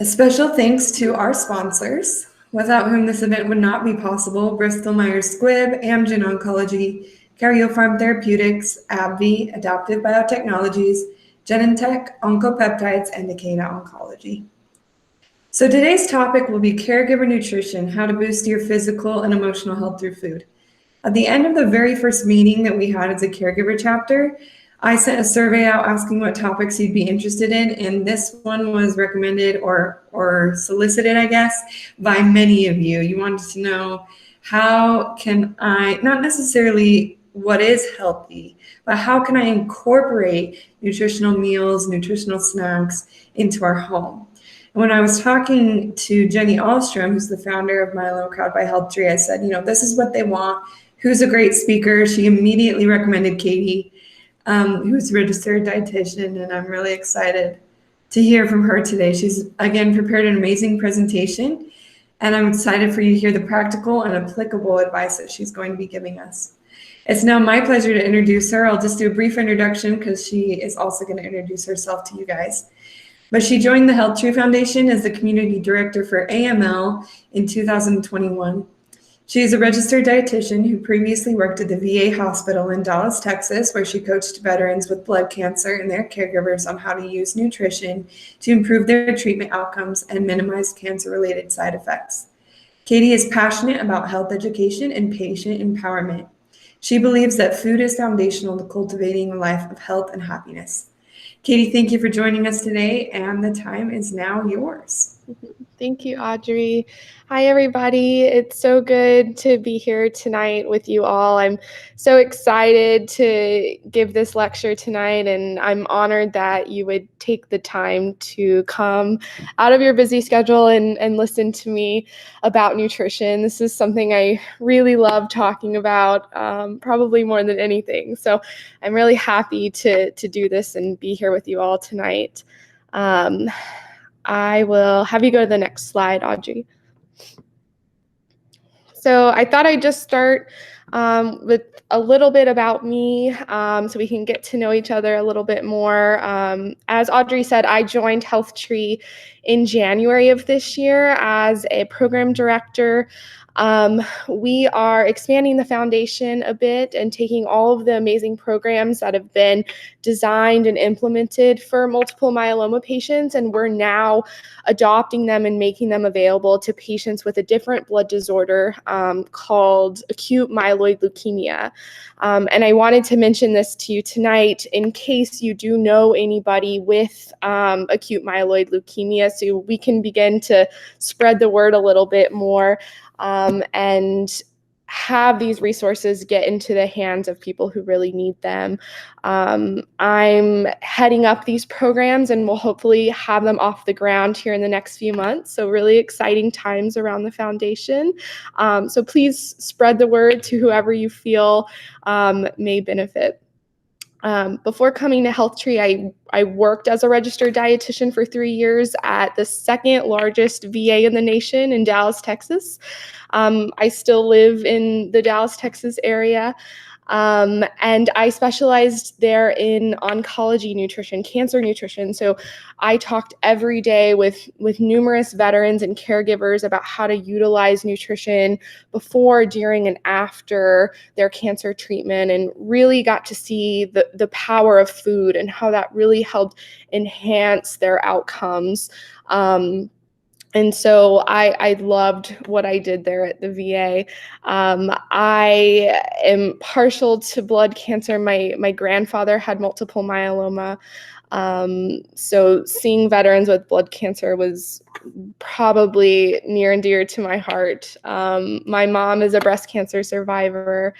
A special thanks to our sponsors, without whom this event would not be possible: Bristol Myers Squibb, Amgen Oncology, Karyopharm Therapeutics, AbbVie, Adaptive Biotechnologies, Genentech, Oncopeptides, and Takeda Oncology. So today's topic will be caregiver nutrition, how to boost your physical and emotional health through food. At the end of the very first meeting that we had as a caregiver chapter, I sent a survey out asking what topics you'd be interested in, and this one was recommended or solicited, I guess, by many of you. You wanted to know, how can I, not necessarily what is healthy, but how can I incorporate nutritional meals, nutritional snacks into our home? And when I was talking to Jenny Ahlstrom, who's the founder of Myeloma Crowd by HealthTree, I said, this is what they want. Who's a great speaker? She immediately recommended Katie, who's a registered dietitian, and I'm really excited to hear from her today. She's, again, prepared an amazing presentation, and I'm excited for you to hear the practical and applicable advice that she's going to be giving us. It's now my pleasure to introduce her. I'll just do a brief introduction because she is also going to introduce herself to you guys. But she joined the HealthTree Foundation as the community director for AML in 2021. She is a registered dietitian who previously worked at the VA hospital in Dallas, Texas, where she coached veterans with blood cancer and their caregivers on how to use nutrition to improve their treatment outcomes and minimize cancer-related side effects. Katie is passionate about health education and patient empowerment. She believes that food is foundational to cultivating a life of health and happiness. Katie, thank you for joining us today, and the time is now yours. Thank you, Audrey. Hi, everybody. It's so good to be here tonight with you all. I'm so excited to give this lecture tonight, and I'm honored that you would take the time to come out of your busy schedule and listen to me about nutrition. This is something I really love talking about, probably more than anything. So I'm really happy to do this and be here with you all tonight. I will have you go to the next slide, Audrey. So I thought I'd just start with a little bit about me so we can get to know each other a little bit more. As Audrey said, I joined HealthTree in January of this year as a program director. We are expanding the foundation a bit and taking all of the amazing programs that have been designed and implemented for multiple myeloma patients, and we're now adopting them and making them available to patients with a different blood disorder called acute myeloid leukemia. And I wanted to mention this to you tonight in case you do know anybody with acute myeloid leukemia, so we can begin to spread the word a little bit more. And have these resources get into the hands of people who really need them. I'm heading up these programs and we'll hopefully have them off the ground here in the next few months. So really exciting times around the foundation. So please spread the word to whoever you feel may benefit. Before coming to HealthTree, I worked as a registered dietitian for 3 years at the second largest VA in the nation in Dallas, Texas. I still live in the Dallas, Texas area. And I specialized there in oncology nutrition, cancer nutrition. So I talked every day with numerous veterans and caregivers about how to utilize nutrition before, during, and after their cancer treatment, and really got to see the power of food and how that really helped enhance their outcomes. And so I loved what I did there at the VA. I am partial to blood cancer. My grandfather had multiple myeloma. So seeing veterans with blood cancer was probably near and dear to my heart. My mom is a breast cancer survivor.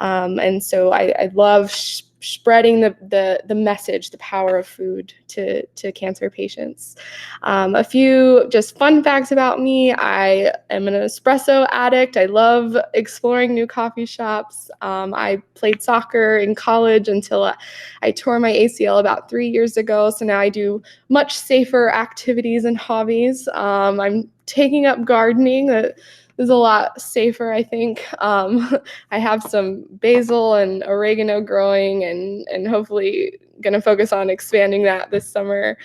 And so I love spreading the message, the power of food to cancer patients. A few just fun facts about me. I am an espresso addict. I love exploring new coffee shops. I played soccer in college until I tore my ACL about 3 years ago. So now I do much safer activities and hobbies. I'm taking up gardening. That is a lot safer, I think. I have some basil and oregano growing and hopefully going to focus on expanding that this summer.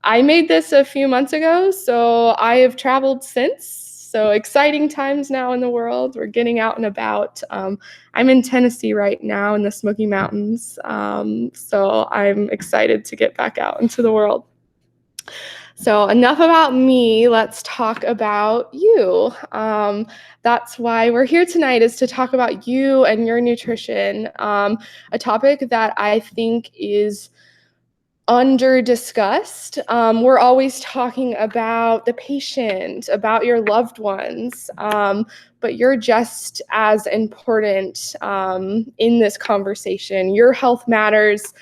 I made this a few months ago, so I have traveled since. So exciting times now in the world. We're getting out and about. I'm in Tennessee right now in the Smoky Mountains. So I'm excited to get back out into the world. So enough about me, let's talk about you. That's why we're here tonight, is to talk about you and your nutrition, a topic that I think is under discussed. We're always talking about the patient, about your loved ones, but you're just as important in this conversation. Your health matters,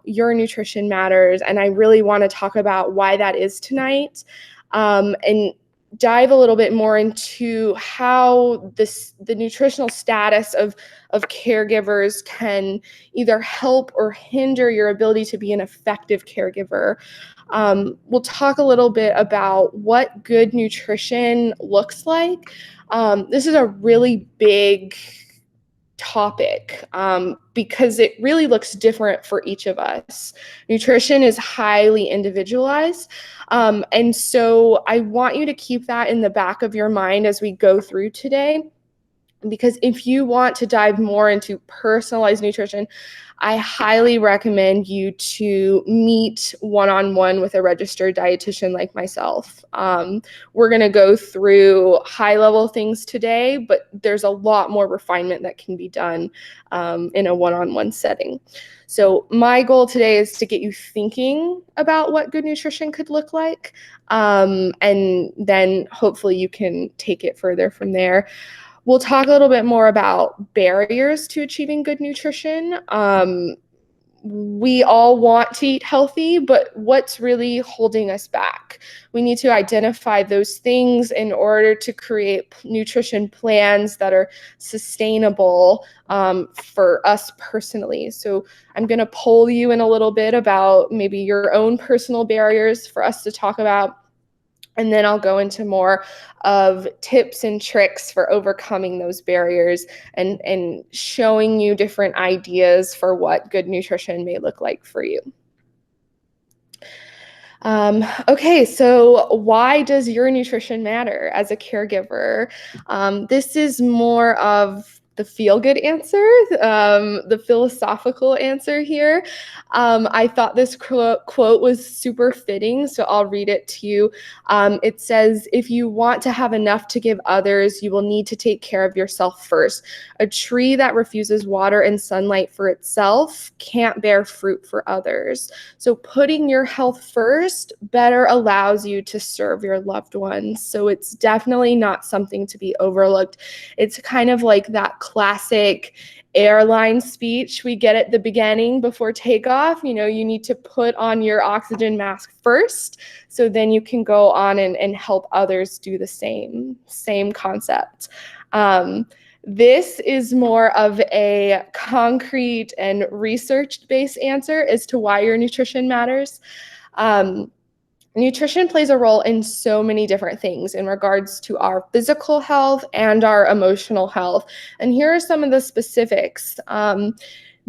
your nutrition matters, and I really want to talk about why that is tonight, and dive a little bit more into how the nutritional status of caregivers can either help or hinder your ability to be an effective caregiver. We'll talk a little bit about what good nutrition looks like. This is a really big topic because it really looks different for each of us. Nutrition is highly individualized. And so I want you to keep that in the back of your mind as we go through today. Because if you want to dive more into personalized nutrition, I highly recommend you to meet one-on-one with a registered dietitian like myself. We're going to go through high-level things today, but there's a lot more refinement that can be done in a one-on-one setting. So my goal today is to get you thinking about what good nutrition could look like, and then hopefully you can take it further from there. We'll talk a little bit more about barriers to achieving good nutrition. We all want to eat healthy, but what's really holding us back? We need to identify those things in order to create nutrition plans that are sustainable for us personally. So I'm going to poll you in a little bit about maybe your own personal barriers for us to talk about. And then I'll go into more of tips and tricks for overcoming those barriers and showing you different ideas for what good nutrition may look like for you. Okay, so why does your nutrition matter as a caregiver? This is more of the feel-good answer, the philosophical answer here. I thought this quote was super fitting, so I'll read it to you. It says, "If you want to have enough to give others, you will need to take care of yourself first. A tree that refuses water and sunlight for itself can't bear fruit for others." So putting your health first better allows you to serve your loved ones. So it's definitely not something to be overlooked. It's kind of like that classic airline speech we get at the beginning before takeoff. You know, you need to put on your oxygen mask first, so then you can go on and help others do the same concept. This is more of a concrete and research-based answer as to why your nutrition matters. Nutrition plays a role in so many different things in regards to our physical health and our emotional health. And here are some of the specifics.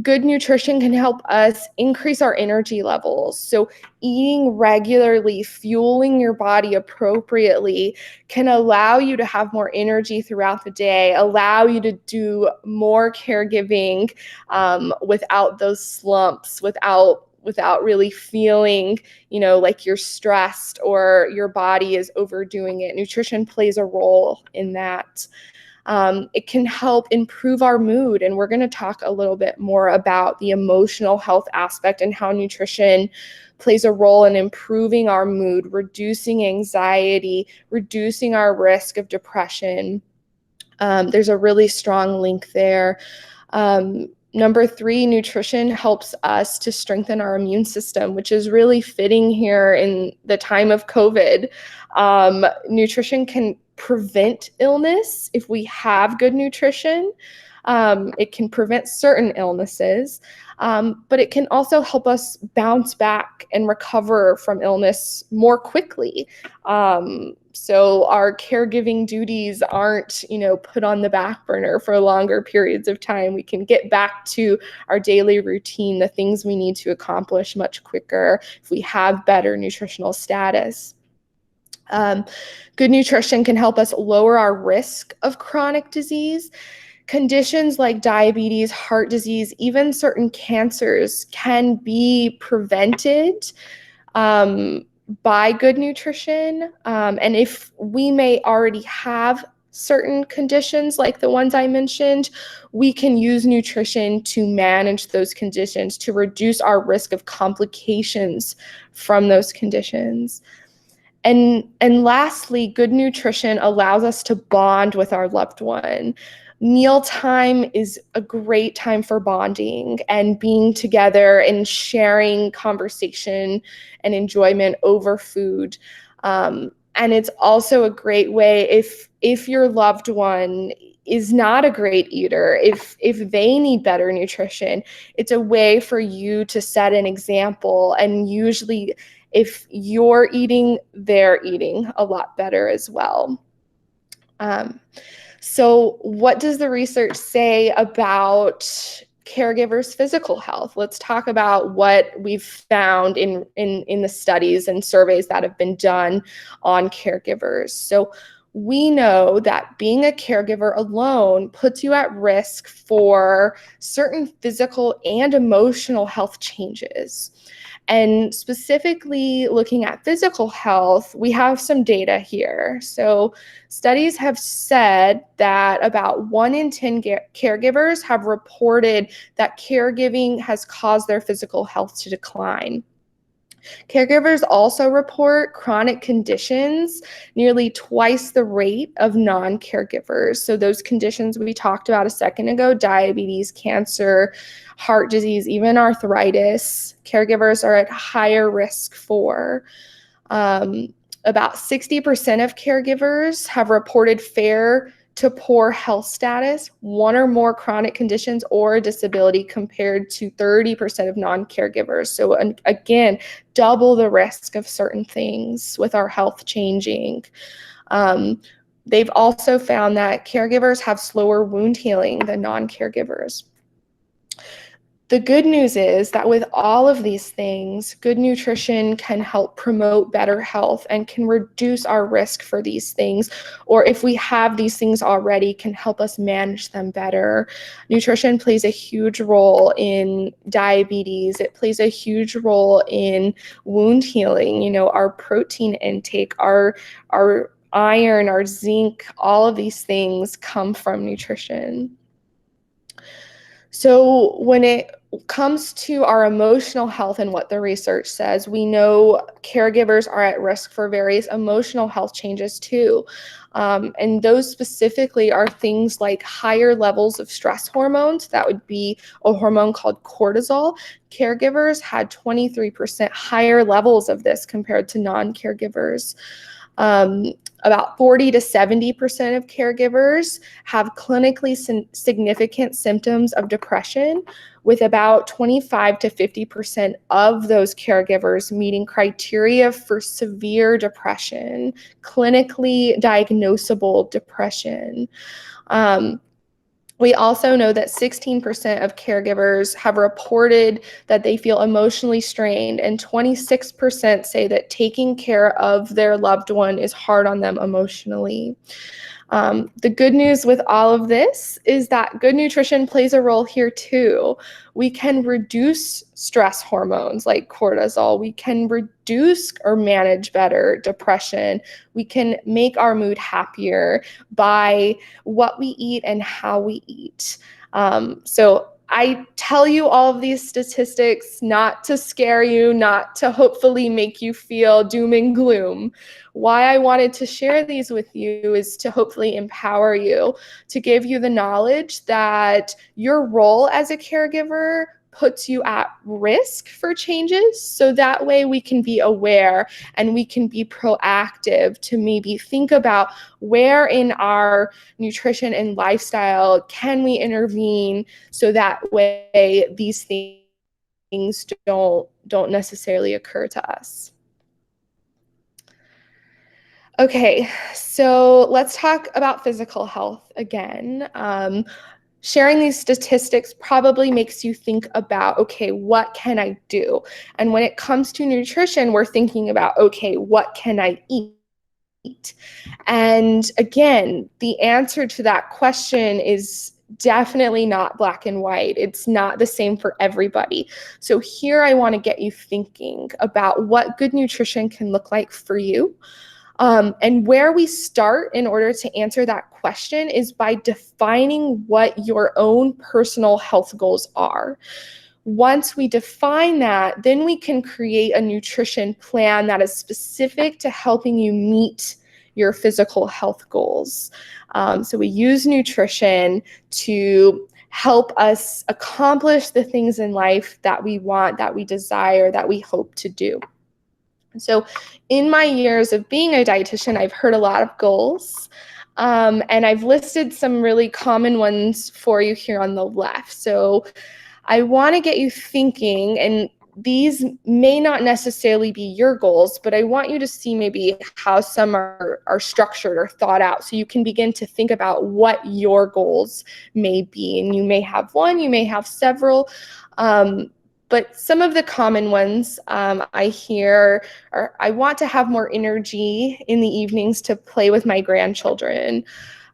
Good nutrition can help us increase our energy levels. So eating regularly, fueling your body appropriately can allow you to have more energy throughout the day, allow you to do more caregiving without those slumps, without really feeling, like you're stressed or your body is overdoing it. Nutrition plays a role in that. It can help improve our mood, and we're going to talk a little bit more about the emotional health aspect and how nutrition plays a role in improving our mood, reducing anxiety, reducing our risk of depression. There's a really strong link there. Number 3, nutrition helps us to strengthen our immune system, which is really fitting here in the time of COVID. Nutrition can prevent illness if we have good nutrition. It can prevent certain illnesses, but it can also help us bounce back and recover from illness more quickly. So our caregiving duties aren't, put on the back burner for longer periods of time. We can get back to our daily routine, the things we need to accomplish much quicker if we have better nutritional status. Good nutrition can help us lower our risk of chronic disease. Conditions like diabetes, heart disease, even certain cancers can be prevented by good nutrition. And if we may already have certain conditions like the ones I mentioned, we can use nutrition to manage those conditions, to reduce our risk of complications from those conditions. And lastly, good nutrition allows us to bond with our loved one. Mealtime is a great time for bonding and being together and sharing conversation and enjoyment over food. And it's also a great way if your loved one is not a great eater, if they need better nutrition, it's a way for you to set an example. And usually if you're eating, they're eating a lot better as well. So what does the research say about caregivers' physical health? Let's talk about what we've found in the studies and surveys that have been done on caregivers. So we know that being a caregiver alone puts you at risk for certain physical and emotional health changes. And specifically looking at physical health, we have some data here. So studies have said that about 1 in 10 caregivers have reported that caregiving has caused their physical health to decline. Caregivers also report chronic conditions nearly twice the rate of non-caregivers. So those conditions we talked about a second ago, diabetes, cancer, heart disease, even arthritis, caregivers are at higher risk for. About 60% of caregivers have reported fair to poor health status, 1 or more chronic conditions or disability, compared to 30% of non-caregivers. So again, double the risk of certain things with our health changing. They've also found that caregivers have slower wound healing than non-caregivers. The good news is that with all of these things, good nutrition can help promote better health and can reduce our risk for these things, or if we have these things already, can help us manage them better. Nutrition plays a huge role in diabetes. It plays a huge role in wound healing, our protein intake, our iron, our zinc, all of these things come from nutrition. So when it comes to our emotional health and what the research says, we know caregivers are at risk for various emotional health changes too. And those specifically are things like higher levels of stress hormones. That would be a hormone called cortisol. Caregivers had 23% higher levels of this compared to non-caregivers. About 40 to 70% of caregivers have clinically significant symptoms of depression, with about 25 to 50% of those caregivers meeting criteria for severe depression, clinically diagnosable depression. We also know that 16% of caregivers have reported that they feel emotionally strained, and 26% say that taking care of their loved one is hard on them emotionally. The good news with all of this is that good nutrition plays a role here too. We can reduce stress hormones like cortisol. We can reduce or manage better depression. We can make our mood happier by what we eat and how we eat. So I tell you all of these statistics not to scare you, not to hopefully make you feel doom and gloom. Why I wanted to share these with you is to hopefully empower you, to give you the knowledge that your role as a caregiver puts you at risk for changes. So that way we can be aware and we can be proactive to maybe think about where in our nutrition and lifestyle can we intervene so that way these things don't necessarily occur to us. Okay, so let's talk about physical health again. Sharing these statistics probably makes you think about, okay, what can I do? And when it comes to nutrition, we're thinking about, okay, what can I eat? And again, the answer to that question is definitely not black and white. It's not the same for everybody. So here I want to get you thinking about what good nutrition can look like for you. And where we start in order to answer that question is by defining what your own personal health goals are. Once we define that, then we can create a nutrition plan that is specific to helping you meet your physical health goals. So we use nutrition to help us accomplish the things in life that we want, that we desire, that we hope to do. So in my years of being a dietitian, I've heard a lot of goals, and I've listed some really common ones for you here on the left. So I want to get you thinking, and these may not necessarily be your goals, but I want you to see maybe how some are structured or thought out so you can begin to think about what your goals may be. And you may have one, you may have several. But some of the common ones I hear are, I want to have more energy in the evenings to play with my grandchildren.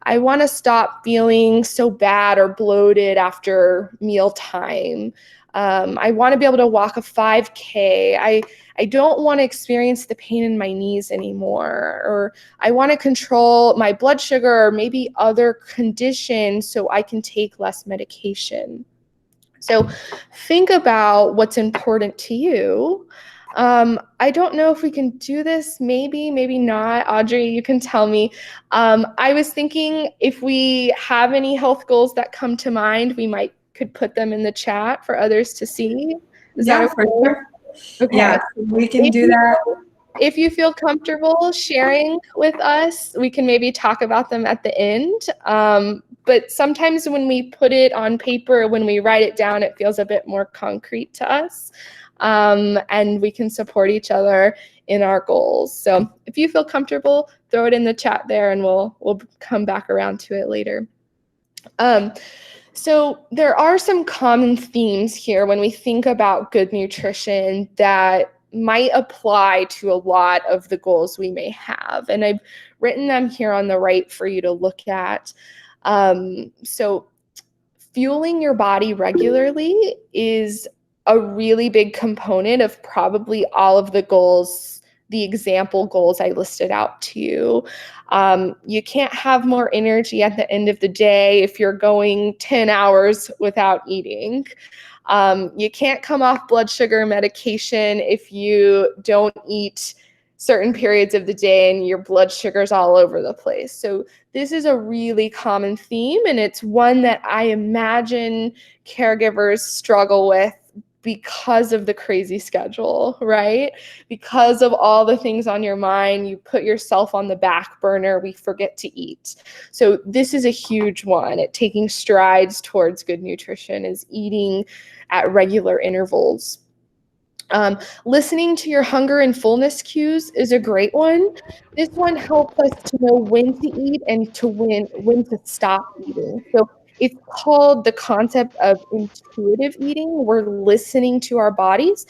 I want to stop feeling so bad or bloated after mealtime. I want to be able to walk a 5K. I don't want to experience the pain in my knees anymore. Or I want to control my blood sugar or maybe other conditions so I can take less medication. So think about what's important to you. I don't know if we can do this, maybe not. Audrey, you can tell me. I was thinking if we have any health goals that come to mind, we could put them in the chat for others to see. Is that okay? For sure. Okay. Yeah, we can do that. If you feel comfortable sharing with us, we can maybe talk about them at the end. But sometimes when we put it on paper, when we write it down, it feels a bit more concrete to us. And we can support each other in our goals. So if you feel comfortable, throw it in the chat there and we'll come back around to it later. So there are some common themes here when we think about good nutrition that might apply to a lot of the goals we may have. And I've written them here on the right for you to look at. So fueling your body regularly is a really big component of probably all of the goals, the example goals I listed out to you. You can't have more energy at the end of the day if you're going 10 hours without eating. You can't come off blood sugar medication if you don't eat certain periods of the day and your blood sugar's all over the place. So this is a really common theme, and it's one that I imagine caregivers struggle with because of the crazy schedule, right? Because of all the things on your mind, you put yourself on the back burner, we forget to eat. So this is a huge one. Taking strides towards good nutrition is eating at regular intervals. Listening to your hunger and fullness cues is a great one. This one helps us to know when to eat and to when to stop eating. So it's called the concept of intuitive eating. We're listening to our bodies.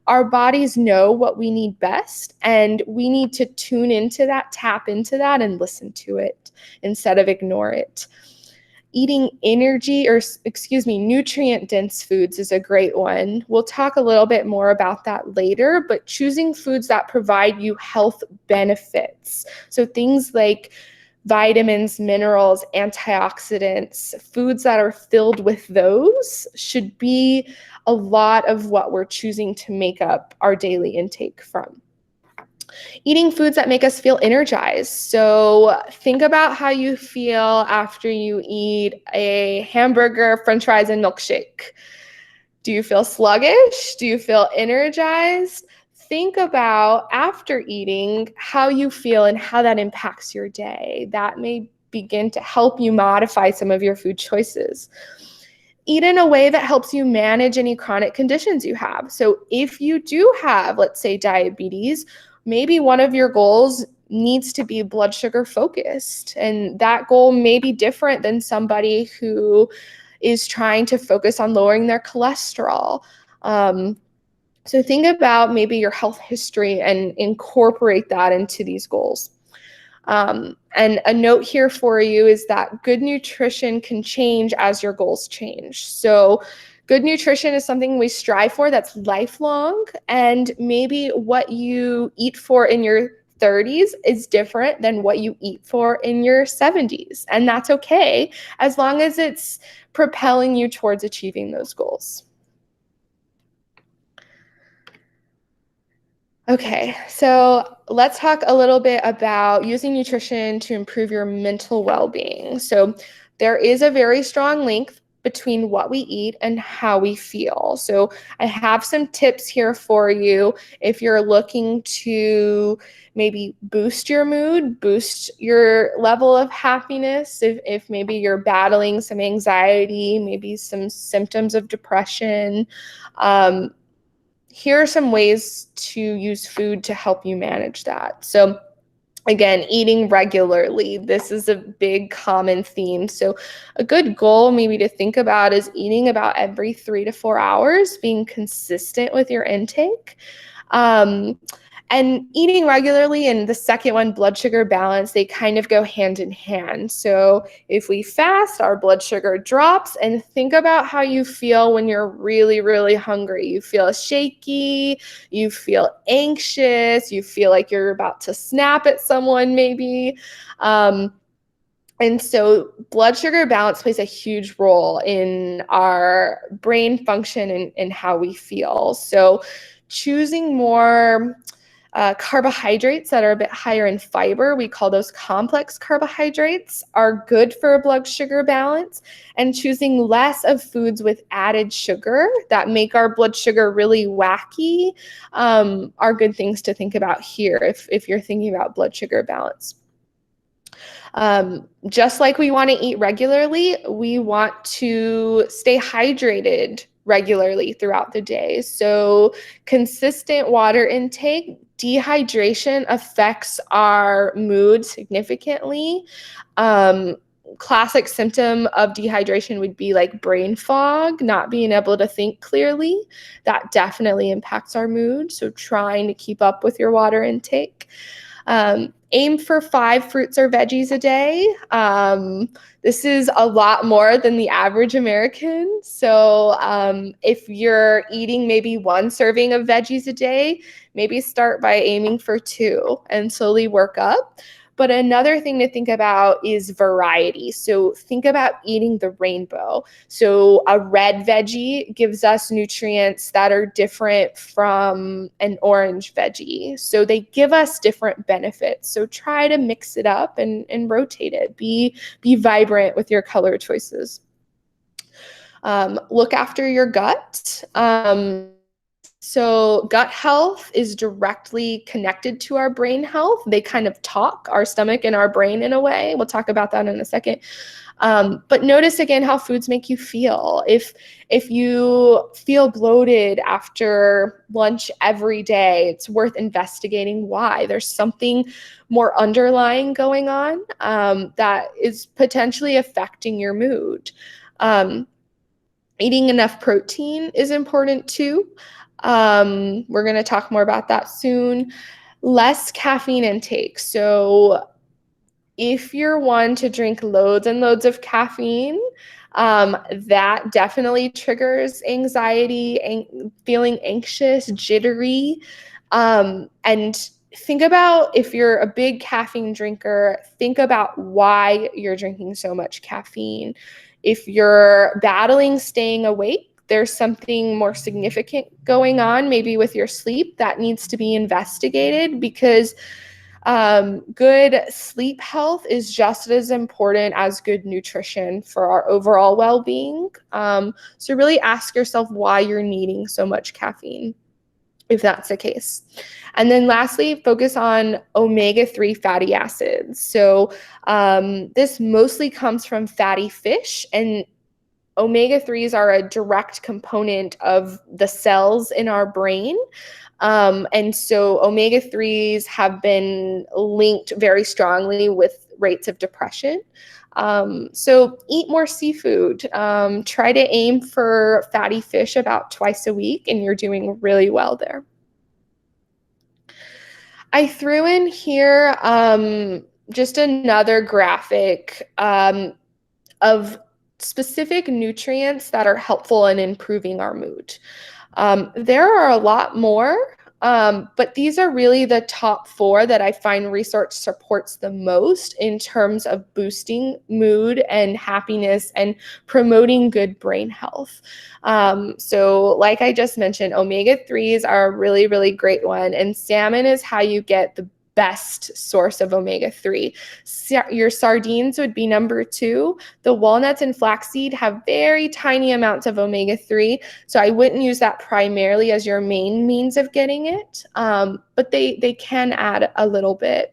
Our bodies know what we need best, and we need to tune into that, tap into that, and listen to it instead of ignore it. Eating nutrient-dense foods is a great one. We'll talk a little bit more about that later, but choosing foods that provide you health benefits. So things like vitamins, minerals, antioxidants, foods that are filled with those should be a lot of what we're choosing to make up our daily intake from. Eating foods that make us feel energized. So think about how you feel after you eat a hamburger, french fries, and milkshake. Do you feel sluggish? Do you feel energized? Think about after eating how you feel and how that impacts your day. That may begin to help you modify some of your food choices. Eat in a way that helps you manage any chronic conditions you have. So if you do have, let's say, diabetes, maybe one of your goals needs to be blood sugar focused. And that goal may be different than somebody who is trying to focus on lowering their cholesterol. So think about maybe your health history and incorporate that into these goals. And a note here for you is that good nutrition can change as your goals change. So good nutrition is something we strive for that's lifelong, and maybe what you eat for in your 30s is different than what you eat for in your 70s. And that's okay, as long as it's propelling you towards achieving those goals. Okay, so let's talk a little bit about using nutrition to improve your mental well-being. So there is a very strong link between what we eat and how we feel. So I have some tips here for you if you're looking to maybe boost your mood, boost your level of happiness, if maybe you're battling some anxiety, maybe some symptoms of depression. Here are some ways to use food to help you manage that. So again, eating regularly. This is a big common theme. So a good goal maybe to think about is eating about every 3 to 4 hours, being consistent with your intake. And eating regularly, and the second one, blood sugar balance, they kind of go hand in hand. So if we fast, our blood sugar drops, and think about how you feel when you're really, really hungry. You feel shaky, you feel anxious, you feel like you're about to snap at someone maybe. And so blood sugar balance plays a huge role in our brain function and how we feel. So choosing more carbohydrates that are a bit higher in fiber, we call those complex carbohydrates, are good for blood sugar balance, and choosing less of foods with added sugar that make our blood sugar really wacky are good things to think about here if you're thinking about blood sugar balance. Just like we want to eat regularly, we want to stay hydrated regularly throughout the day. So consistent water intake. Dehydration affects our mood significantly. Classic symptom of dehydration would be like brain fog, not being able to think clearly. That definitely impacts our mood. So trying to keep up with your water intake. Aim for 5 fruits or veggies a day. This is a lot more than the average American. So if you're eating maybe 1 serving of veggies a day, maybe start by aiming for 2 and slowly work up. But another thing to think about is variety. So think about eating the rainbow. So a red veggie gives us nutrients that are different from an orange veggie. So they give us different benefits. So try to mix it up and rotate it. Be vibrant with your color choices. Look after your gut. So gut health is directly connected to our brain health. They kind of talk, our stomach and our brain, in a way. We'll talk about that in a second. But notice again how foods make you feel. If you feel bloated after lunch every day, it's worth investigating why. There's something more underlying going on that is potentially affecting your mood. Eating enough protein is important too. We're going to talk more about that soon. Less caffeine intake. So if you're one to drink loads and loads of caffeine, that definitely triggers anxiety, feeling anxious, jittery. And think about, if you're a big caffeine drinker, think about why you're drinking so much caffeine. If you're battling staying awake, there's something more significant going on, maybe with your sleep, that needs to be investigated, because Good sleep health is just as important as good nutrition for our overall well-being. So really ask yourself why you're needing so much caffeine, if that's the case. And then lastly, focus on omega-3 fatty acids. So this mostly comes from fatty fish, and omega-3s are a direct component of the cells in our brain. And so omega-3s have been linked very strongly with rates of depression. So eat more seafood. Try to aim for fatty fish about twice a week, and you're doing really well there. I threw in here just another graphic of specific nutrients that are helpful in improving our mood. There are a lot more, but these are really the top 4 that I find research supports the most in terms of boosting mood and happiness and promoting good brain health. So like I just mentioned, omega-3s are a really, really great one, and salmon is how you get the best source of omega-3. Your sardines would be number 2. The walnuts and flaxseed have very tiny amounts of omega-3, so I wouldn't use that primarily as your main means of getting it, but they can add a little bit.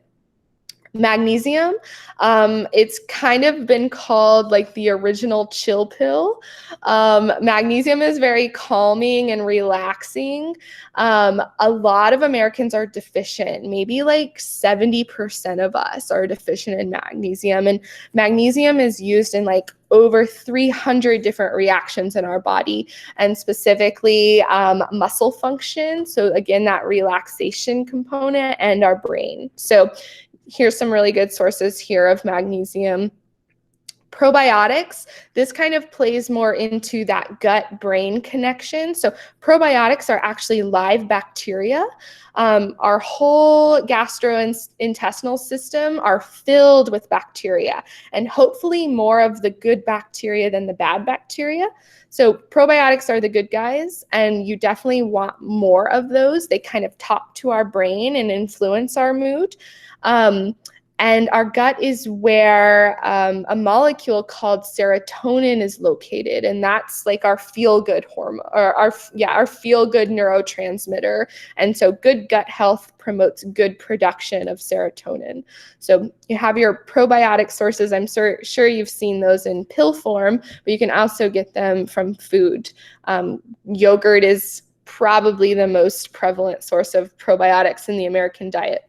Magnesium, it's kind of been called like the original chill pill. Magnesium is very calming and relaxing. A lot of Americans are deficient. Maybe like 70% of us are deficient in magnesium, and magnesium is used in like over 300 different reactions in our body, and specifically muscle function. So again, that relaxation component, and our brain. So here's some really good sources here of magnesium. Probiotics, this kind of plays more into that gut-brain connection. So probiotics are actually live bacteria. Our whole gastrointestinal system are filled with bacteria, and hopefully more of the good bacteria than the bad bacteria. So probiotics are the good guys, and you definitely want more of those. They kind of talk to our brain and influence our mood. And our gut is where a molecule called serotonin is located, and that's like our feel-good hormone, or our feel-good neurotransmitter. And so good gut health promotes good production of serotonin. So you have your probiotic sources. I'm sure you've seen those in pill form, but you can also get them from food. Yogurt is probably the most prevalent source of probiotics in the American diet.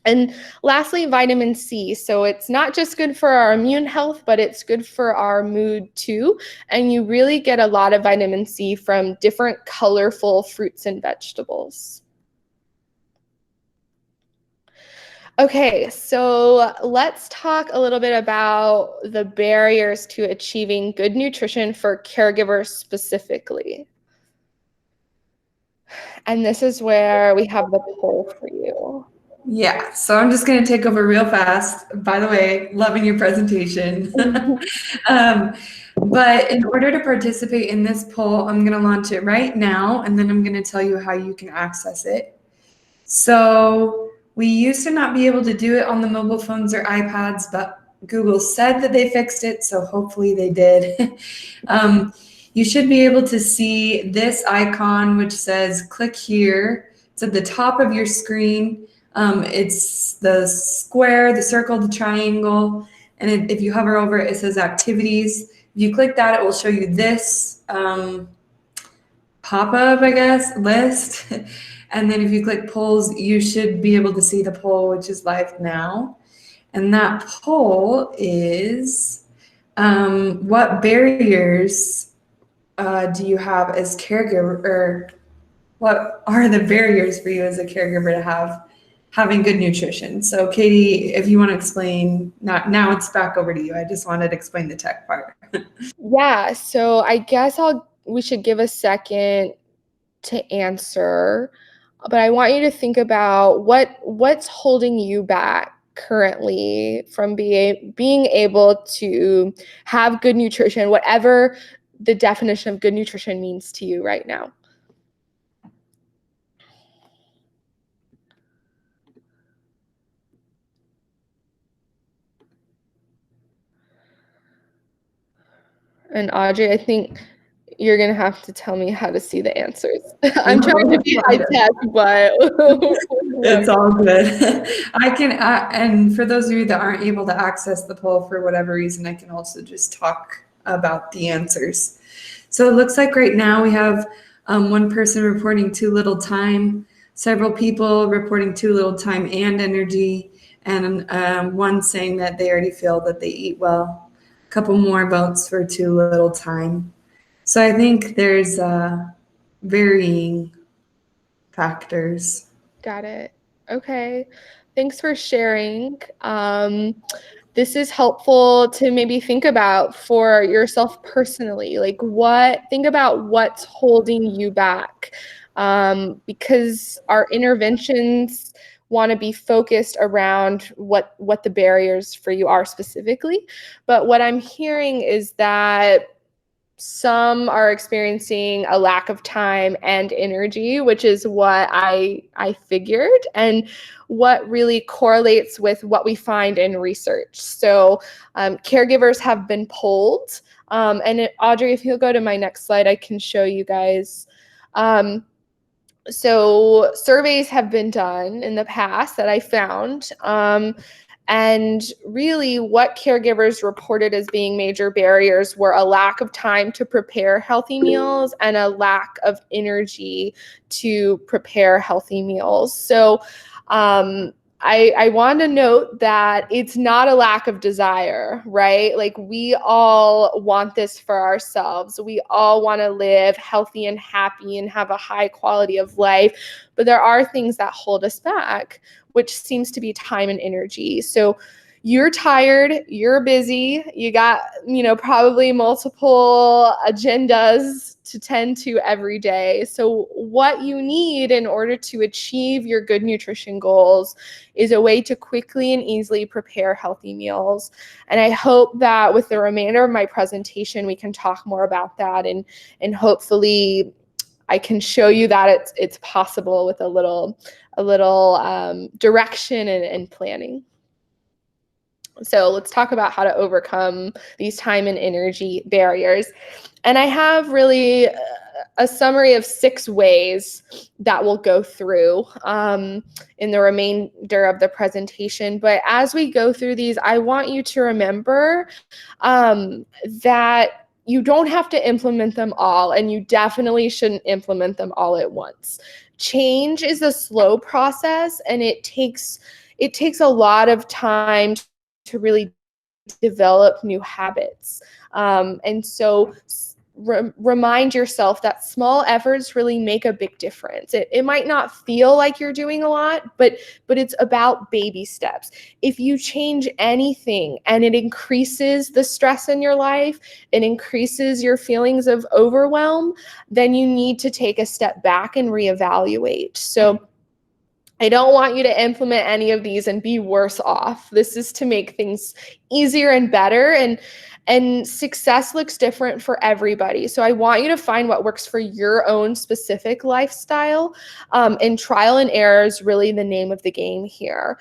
And lastly, vitamin C. So it's not just good for our immune health, but it's good for our mood too. And you really get a lot of vitamin C from different colorful fruits and vegetables. Okay, so let's talk a little bit about the barriers to achieving good nutrition for caregivers specifically. And this is where we have the poll for you. Yeah, so I'm just going to take over real fast. By the way, loving your presentation. But in order to participate in this poll, I'm going to launch it right now, and then I'm going to tell you how you can access it. So we used to not be able to do it on the mobile phones or iPads, but Google said that they fixed it, so hopefully they did. You should be able to see this icon, which says click here. It's at the top of your screen. It's the square, the circle, the triangle, and if you hover over it, it says activities. If you click that, it will show you this pop-up, I guess, list. And then if you click polls, you should be able to see the poll, which is live now. And that poll is, what barriers do you have as caregiver, or what are the barriers for you as a caregiver to having good nutrition? So Katie, if you want to explain, now it's back over to you. I just wanted to explain the tech part. Yeah, so I guess we should give a second to answer, but I want you to think about what's holding you back currently from being able to have good nutrition, whatever the definition of good nutrition means to you right now. And Audrey, I think you're going to have to tell me how to see the answers. I'm trying to be high tech, but it's all good. I can, and for those of you that aren't able to access the poll for whatever reason, I can also just talk about the answers. So it looks like right now we have one person reporting too little time, several people reporting too little time and energy, and one saying that they already feel that they eat well. A couple more votes for too little time. So I think there's varying factors. Got it. Okay. Thanks for sharing. This is helpful to maybe think about for yourself personally. Like think about what's holding you back. Because our interventions want to be focused around what the barriers for you are specifically. But what I'm hearing is that some are experiencing a lack of time and energy, which is what I figured, and what really correlates with what we find in research. So caregivers have been polled, Audrey, if you'll go to my next slide, I can show you guys. So surveys have been done in the past that I found. And really what caregivers reported as being major barriers were a lack of time to prepare healthy meals and a lack of energy to prepare healthy meals. So I want to note that it's not a lack of desire, right? Like we all want this for ourselves. We all want to live healthy and happy and have a high quality of life, but there are things that hold us back, which seems to be time and energy. So you're tired, you're busy, you got, probably multiple agendas to tend to every day. So what you need in order to achieve your good nutrition goals is a way to quickly and easily prepare healthy meals. And I hope that with the remainder of my presentation, we can talk more about that, and hopefully I can show you that it's possible with a little direction and planning. So let's talk about how to overcome these time and energy barriers. And I have really a summary of 6 ways that we'll go through in the remainder of the presentation. But as we go through these, I want you to remember that you don't have to implement them all, and you definitely shouldn't implement them all at once. Change is a slow process, and it takes a lot of time to really develop new habits. And so remind yourself that small efforts really make a big difference. It might not feel like you're doing a lot, but it's about baby steps. If you change anything and it increases the stress in your life, it increases your feelings of overwhelm, then you need to take a step back and reevaluate. So I don't want you to implement any of these and be worse off. This is to make things easier and better, and success looks different for everybody. So I want you to find what works for your own specific lifestyle, and trial and error is really the name of the game here.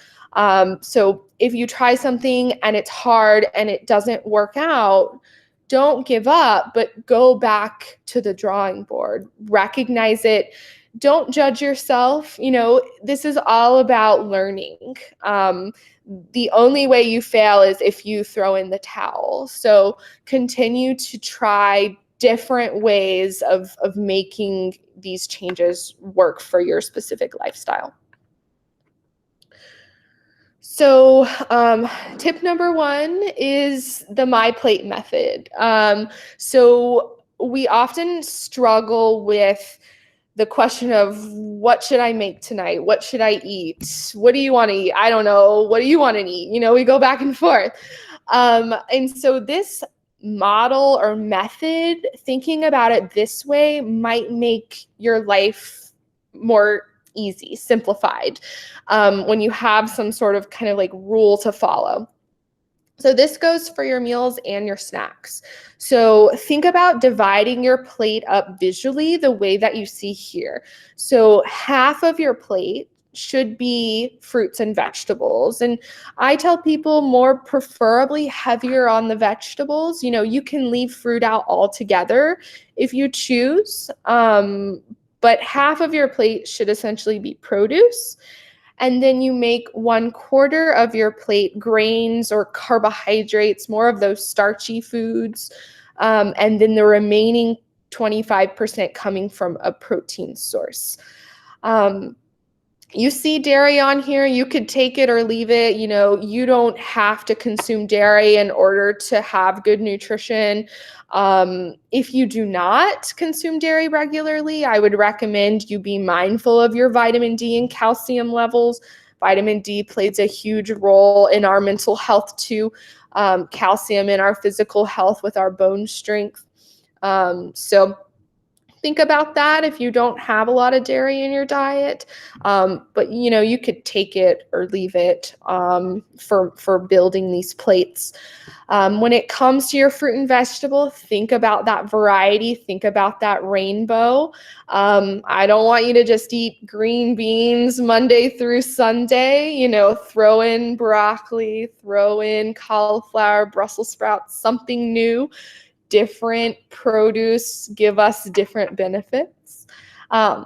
So if you try something and it's hard and it doesn't work out, don't give up, but go back to the drawing board. Recognize it. Don't judge yourself. This is all about learning. The only way you fail is if you throw in the towel. So continue to try different ways of making these changes work for your specific lifestyle. So tip number 1 is the My Plate method. So we often struggle with the question of what should I make tonight? What should I eat? What do you want to eat? I don't know. What do you want to eat? We go back and forth. And so this model or method, thinking about it this way might make your life more easy, simplified, when you have some sort of kind of like rule to follow. So this goes for your meals and your snacks. So think about dividing your plate up visually the way that you see here. So half of your plate should be fruits and vegetables. And I tell people more preferably heavier on the vegetables. You can leave fruit out altogether if you choose, but half of your plate should essentially be produce. And then you make 1/4 of your plate grains or carbohydrates, more of those starchy foods, and then the remaining 25% coming from a protein source. You see dairy on here, you could take it or leave it. You don't have to consume dairy in order to have good nutrition. If you do not consume dairy regularly, I would recommend you be mindful of your vitamin D and calcium levels. Vitamin D plays a huge role in our mental health too. Calcium in our physical health with our bone strength. So think about that if you don't have a lot of dairy in your diet. But you could take it or leave it for building these plates. When it comes to your fruit and vegetable, think about that variety. Think about that rainbow. I don't want you to just eat green beans Monday through Sunday. Throw in broccoli, throw in cauliflower, Brussels sprouts, something new. Different produce give us different benefits.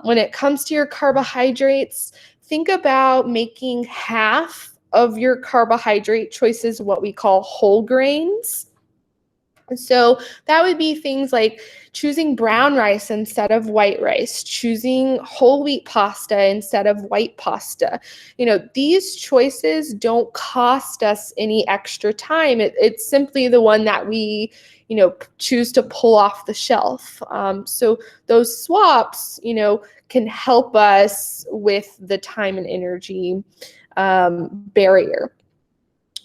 When it comes to your carbohydrates, think about making half of your carbohydrate choices what we call whole grains. So that would be things like choosing brown rice instead of white rice, choosing whole wheat pasta instead of white pasta. These choices don't cost us any extra time. It's simply the one that we, choose to pull off the shelf. So those swaps, can help us with the time and energy barrier.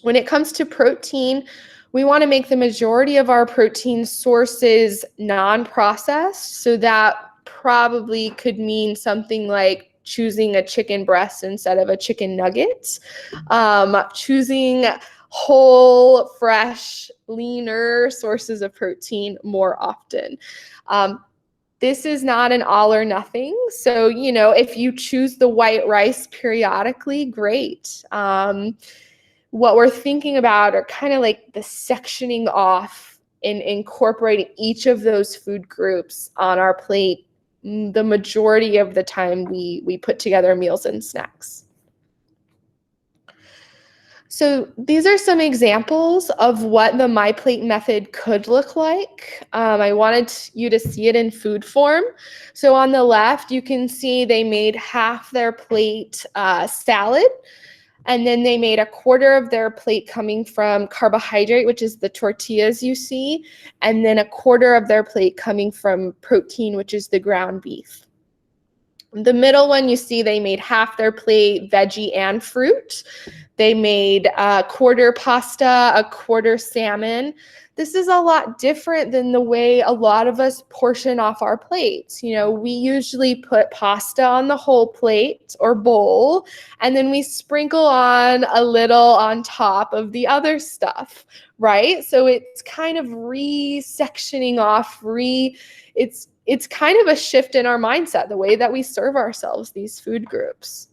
When it comes to protein, we want to make the majority of our protein sources non-processed. So that probably could mean something like choosing a chicken breast instead of a chicken nugget, choosing whole, fresh, leaner sources of protein more often. This is not an all or nothing. So, if you choose the white rice periodically, great. What we're thinking about are kind of like the sectioning off and incorporating each of those food groups on our plate the majority of the time we put together meals and snacks. So these are some examples of what the My Plate method could look like. I wanted you to see it in food form. So on the left, you can see they made half their plate salad. And then they made 1/4 of their plate coming from carbohydrate, which is the tortillas you see, and then 1/4 of their plate coming from protein, which is the ground beef. The middle one, you see they made half their plate veggie and fruit. They made 1/4 pasta, 1/4 salmon. This is a lot different than the way a lot of us portion off our plates. We usually put pasta on the whole plate or bowl, and then we sprinkle on a little on top of the other stuff, right? So it's kind of re-sectioning off, it's kind of a shift in our mindset, the way that we serve ourselves these food groups.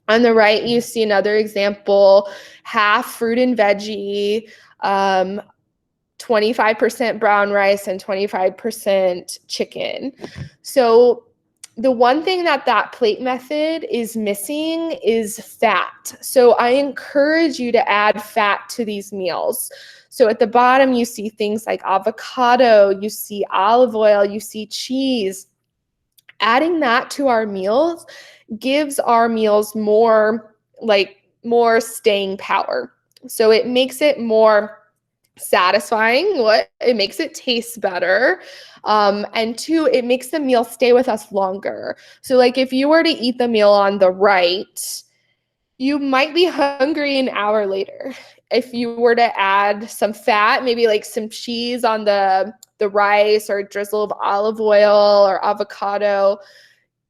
On the right, you see another example, half fruit and veggie, 25% brown rice and 25% chicken. So the one thing that plate method is missing is fat. So I encourage you to add fat to these meals. So at the bottom, you see things like avocado, you see olive oil, you see cheese. Adding that to our meals gives our meals more staying power. So it makes it more satisfying. It makes it taste better. And 2, it makes the meal stay with us longer. So if you were to eat the meal on the right, you might be hungry an hour later. If you were to add some fat, maybe some cheese on the rice or a drizzle of olive oil or avocado,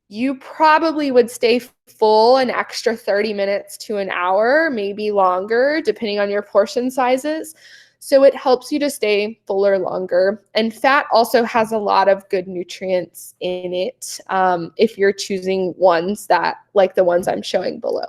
you probably would stay full an extra 30 minutes to an hour, maybe longer, depending on your portion sizes. So it helps you to stay fuller longer. And fat also has a lot of good nutrients in it if you're choosing ones that, like the ones I'm showing below.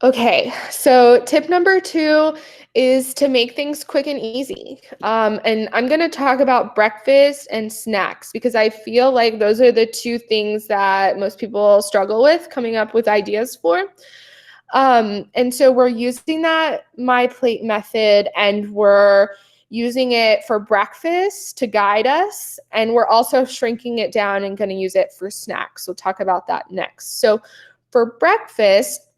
Okay, so tip number 2 is to make things quick and easy. And I'm going to talk about breakfast and snacks because I feel like those are the 2 things that most people struggle with coming up with ideas for. And so we're using that My Plate method, and we're using it for breakfast to guide us. And we're also shrinking it down and going to use it for snacks. We'll talk about that next. So for breakfast,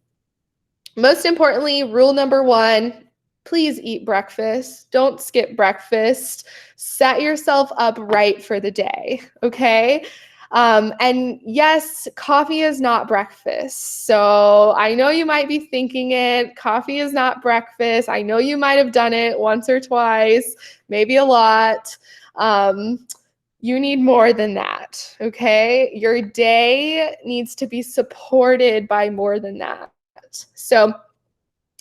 most importantly, rule number 1, please eat breakfast. Don't skip breakfast. Set yourself up right for the day, okay? And yes, coffee is not breakfast. So I know you might be thinking it. Coffee is not breakfast. I know you might have done it once or twice, maybe a lot. You need more than that, okay? Your day needs to be supported by more than that. So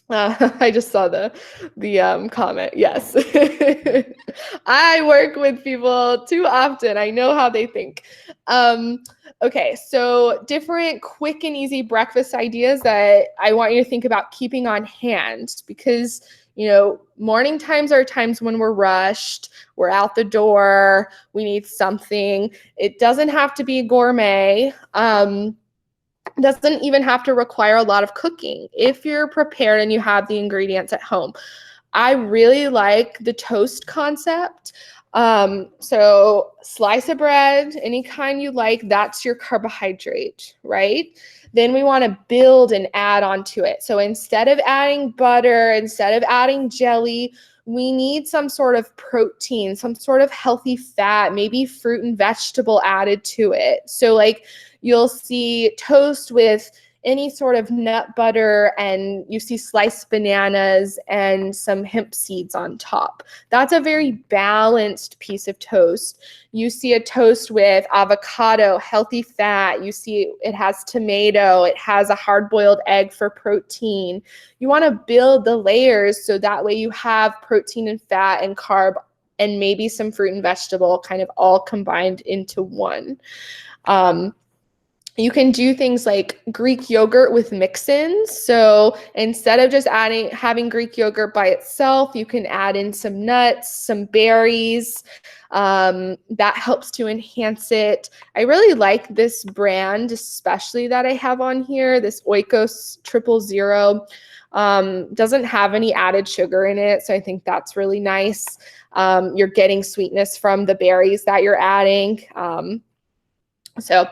I just saw the comment. Yes. I work with people too often. I know how they think. Okay, so different quick and easy breakfast ideas that I want you to think about keeping on hand because, you know, morning times are times when we're rushed, we're out the door, we need something. It doesn't have to be gourmet. Doesn't even have to require a lot of cooking if you're prepared and you have the ingredients at home. I really like the toast concept. So slice of bread, any kind you like, that's your carbohydrate, right? Then we want to build and add onto it. So instead of adding butter, instead of adding jelly, we need some sort of protein, some sort of healthy fat, maybe fruit and vegetable added to it. So like you'll see toast with any sort of nut butter, and you see sliced bananas and some hemp seeds on top. That's a very balanced piece of toast. You see a toast with avocado, healthy fat. You see it has tomato. It has a hard-boiled egg for protein. You want to build the layers so that way you have protein and fat and carb and maybe some fruit and vegetable kind of all combined into one. You can do things like Greek yogurt with mix-ins. So instead of just having Greek yogurt by itself, you can add in some nuts, some berries. That helps to enhance it. I really like this brand, especially that I have on here, this Oikos 000. Doesn't have any added sugar in it, so I think that's really nice. You're getting sweetness from the berries that you're adding. So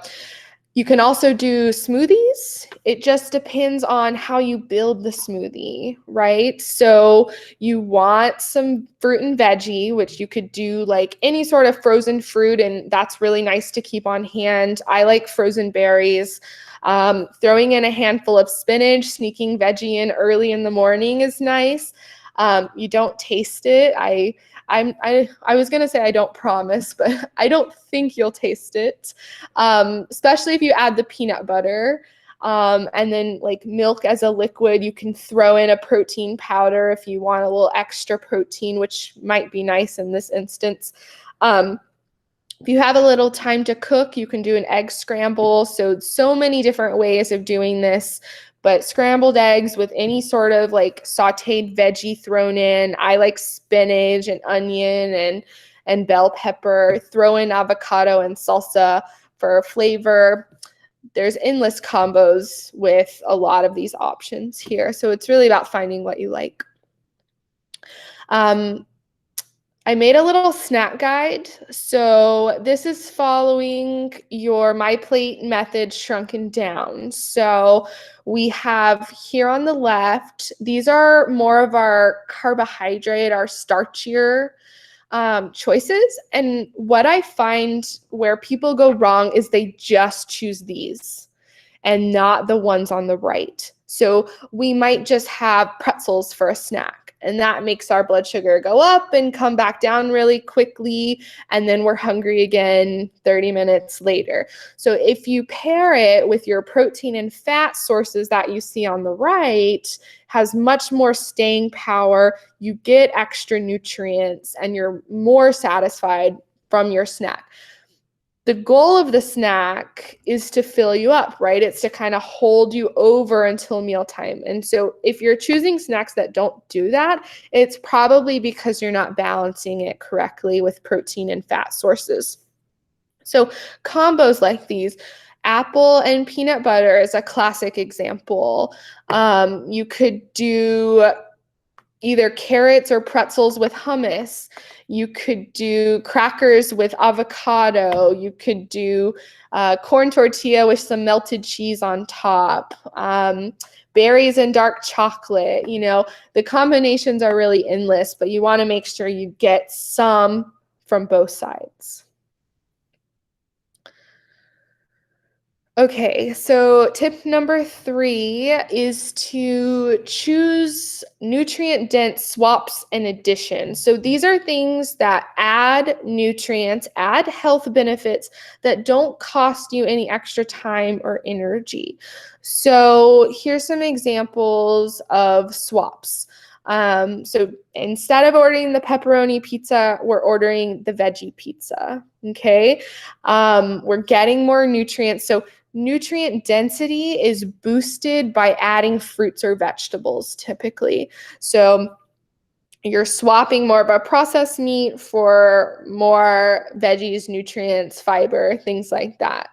you can also do smoothies. It just depends on how you build the smoothie, right? So you want some fruit and veggie, which you could do like any sort of frozen fruit, and that's really nice to keep on hand. I like frozen berries. Throwing in a handful of spinach, sneaking veggie in early in the morning is nice. You don't taste it. I was going to say I don't promise, but I don't think you'll taste it, especially if you add the peanut butter and then like milk as a liquid. You can throw in a protein powder if you want a little extra protein, which might be nice in this instance. If you have a little time to cook, you can do an egg scramble. So many different ways of doing this. But scrambled eggs with any sort of like sauteed veggie thrown in. I like spinach and onion and bell pepper. Throw in avocado and salsa for flavor. There's endless combos with a lot of these options here. So it's really about finding what you like. I made a little snack guide. So this is following your My Plate method shrunken down. So we have here on the left, these are more of our carbohydrate, our starchier choices. And what I find where people go wrong is they just choose these and not the ones on the right. So we might just have pretzels for a snack, and that makes our blood sugar go up and come back down really quickly, and then we're hungry again 30 minutes later. So if you pair it with your protein and fat sources that you see on the right, has much more staying power, you get extra nutrients, and you're more satisfied from your snack. The goal of the snack is to fill you up, right? It's to kind of hold you over until mealtime. And so if you're choosing snacks that don't do that, it's probably because you're not balancing it correctly with protein and fat sources. So combos like these, apple and peanut butter is a classic example. You could do either carrots or pretzels with hummus. You could do crackers with avocado. You could do corn tortilla with some melted cheese on top. Berries and dark chocolate. You know, the combinations are really endless, but you want to make sure you get some from both sides. Okay, so tip number 3 is to choose nutrient-dense swaps and additions. So these are things that add nutrients, add health benefits that don't cost you any extra time or energy. So here's some examples of swaps. So instead of ordering the pepperoni pizza, we're ordering the veggie pizza, okay? We're getting more nutrients. So nutrient density is boosted by adding fruits or vegetables typically. So you're swapping more of a processed meat for more veggies, nutrients, fiber, things like that.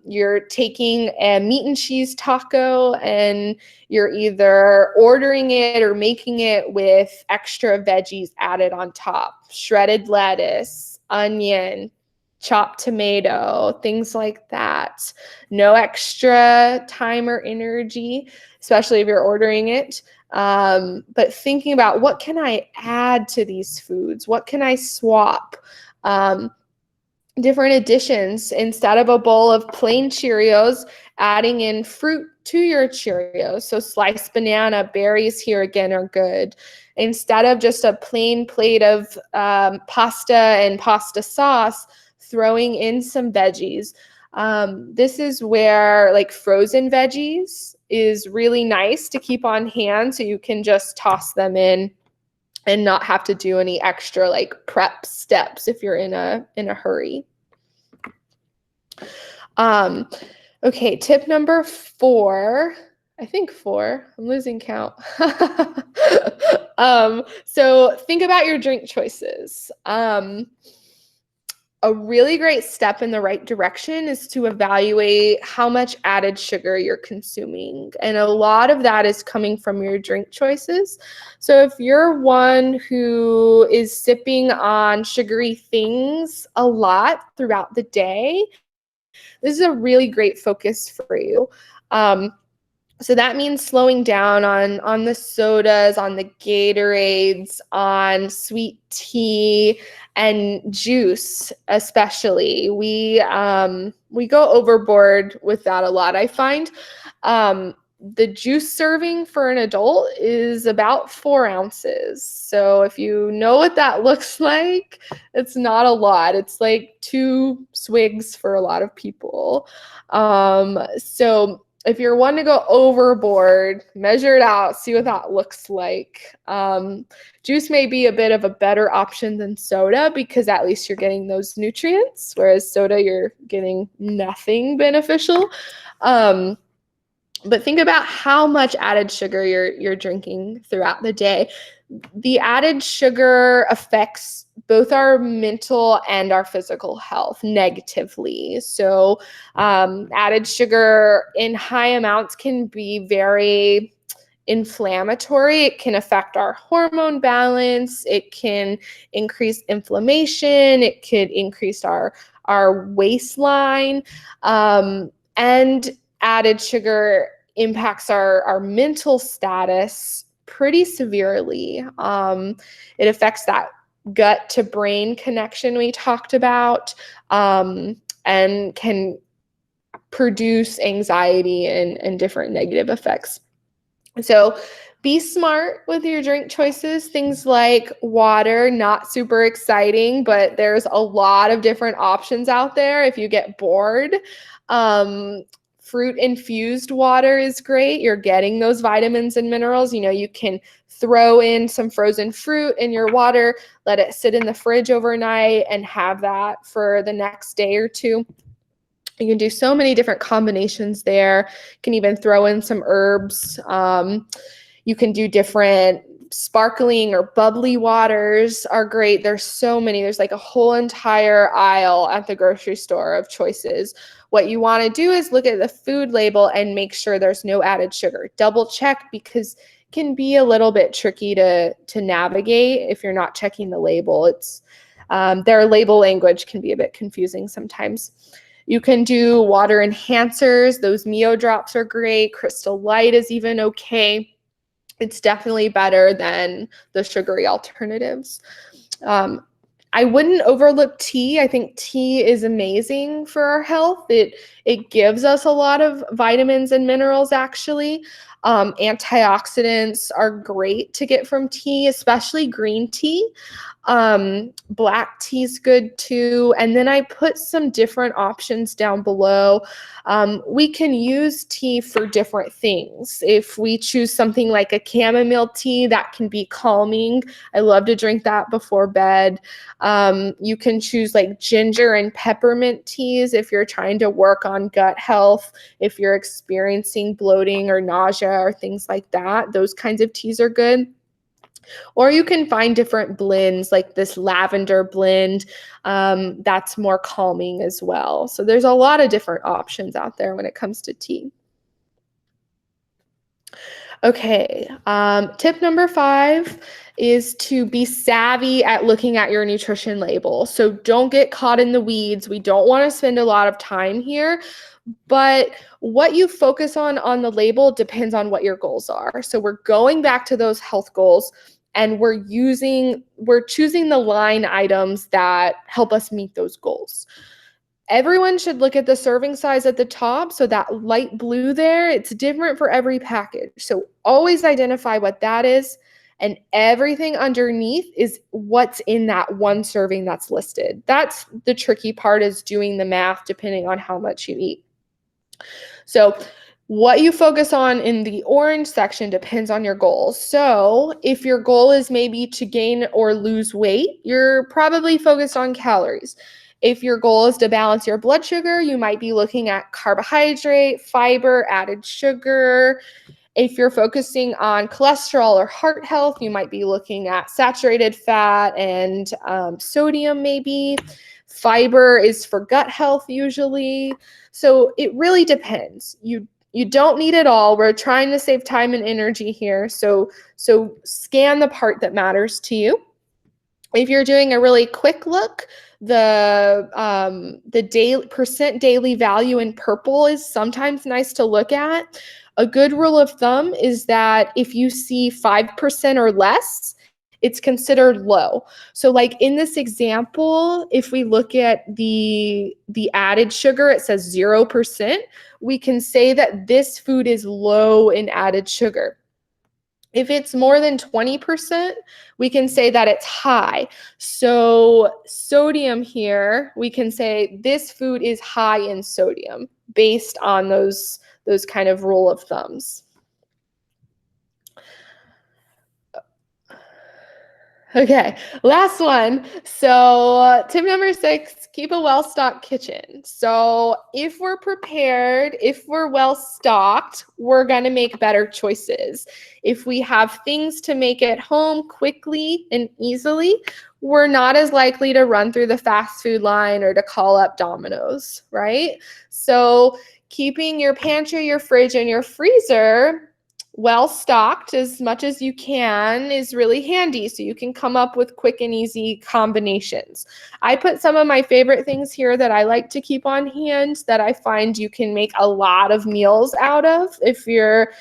You're taking a meat and cheese taco and you're either ordering it or making it with extra veggies added on top, shredded lettuce, onion, chopped tomato, things like that. No extra time or energy, especially if you're ordering it. But thinking about what can I add to these foods? What can I swap? Different additions. Instead of a bowl of plain Cheerios, adding in fruit to your Cheerios. So sliced banana, berries here again are good. Instead of just a plain plate of pasta and pasta sauce, throwing in some veggies. This is where like frozen veggies is really nice to keep on hand, so you can just toss them in and not have to do any extra like prep steps if you're in a hurry. Okay, tip number 4. I think 4. I'm losing count. So think about your drink choices. A really great step in the right direction is to evaluate how much added sugar you're consuming. And a lot of that is coming from your drink choices. So if you're one who is sipping on sugary things a lot throughout the day, this is a really great focus for you. So that means slowing down on the sodas, on the Gatorades, on sweet tea and juice, especially. We go overboard with that a lot. I find the juice serving for an adult is about 4 ounces. So if you know what that looks like, it's not a lot. It's like 2 swigs for a lot of people. So if you're one to go overboard, measure it out, see what that looks like. Juice may be a bit of a better option than soda because at least you're getting those nutrients, whereas soda, you're getting nothing beneficial. But think about how much added sugar you're drinking throughout the day. The added sugar affects both our mental and our physical health negatively. So added sugar in high amounts can be very inflammatory. It can affect our hormone balance. It can increase inflammation. It could increase our waistline. And added sugar impacts our mental status pretty severely. It affects that gut to brain connection we talked about, and can produce anxiety and different negative effects. So be smart with your drink choices. Things like water, not super exciting, but there's a lot of different options out there if you get bored. Fruit infused water is great. You're getting those vitamins and minerals. You can throw in some frozen fruit in your water, let it sit in the fridge overnight, and have that for the next day or two. You can do so many different combinations there. You can even throw in some herbs. You can do different sparkling or bubbly waters are great. There's so many. There's like a whole entire aisle at the grocery store of choices. What you want to do is look at the food label and make sure there's no added sugar. Double check, because it can be a little bit tricky to navigate if you're not checking the label. Their label language can be a bit confusing sometimes. You can do water enhancers. Those Mio drops are great. Crystal Light is even okay. It's definitely better than the sugary alternatives. I wouldn't overlook tea. I think tea is amazing for our health. It gives us a lot of vitamins and minerals, actually. Antioxidants are great to get from tea, especially green tea. Black tea is good too. And then I put some different options down below. We can use tea for different things. If we choose something like a chamomile tea, that can be calming. I love to drink that before bed. You can choose like ginger and peppermint teas if you're trying to work on gut health, if you're experiencing bloating or nausea or things like that. Those kinds of teas are good. Or you can find different blends, like this lavender blend that's more calming as well. So there's a lot of different options out there when it comes to tea. Okay, tip number 5 is to be savvy at looking at your nutrition label. So don't get caught in the weeds. We don't want to spend a lot of time here, but what you focus on the label depends on what your goals are. So we're going back to those health goals, and we're choosing the line items that help us meet those goals. Everyone should look at the serving size at the top. So that light blue there, it's different for every package. So always identify what that is, and everything underneath is what's in that one serving that's listed. That's the tricky part, is doing the math depending on how much you eat. So what you focus on in the orange section depends on your goals. So if your goal is maybe to gain or lose weight, you're probably focused on calories. If your goal is to balance your blood sugar, you might be looking at carbohydrate, fiber, added sugar. If you're focusing on cholesterol or heart health, you might be looking at saturated fat and sodium maybe. Fiber is for gut health usually. So it really depends. You don't need it all. We're trying to save time and energy here. So scan the part that matters to you. If you're doing a really quick look, the percent daily value in purple is sometimes nice to look at. A good rule of thumb is that if you see 5% or less, it's considered low. So like in this example, if we look at the added sugar, it says 0%. We can say that this food is low in added sugar. If it's more than 20%, we can say that it's high. So sodium here, we can say this food is high in sodium based on those kind of rule of thumbs. Okay, last one. So tip number 6, keep a well-stocked kitchen. So if we're prepared, if we're well-stocked, we're going to make better choices. If we have things to make at home quickly and easily, we're not as likely to run through the fast food line or to call up Domino's, right? So keeping your pantry, your fridge, and your freezer well stocked as much as you can is really handy, so you can come up with quick and easy combinations. I put some of my favorite things here that I like to keep on hand that I find you can make a lot of meals out of if you're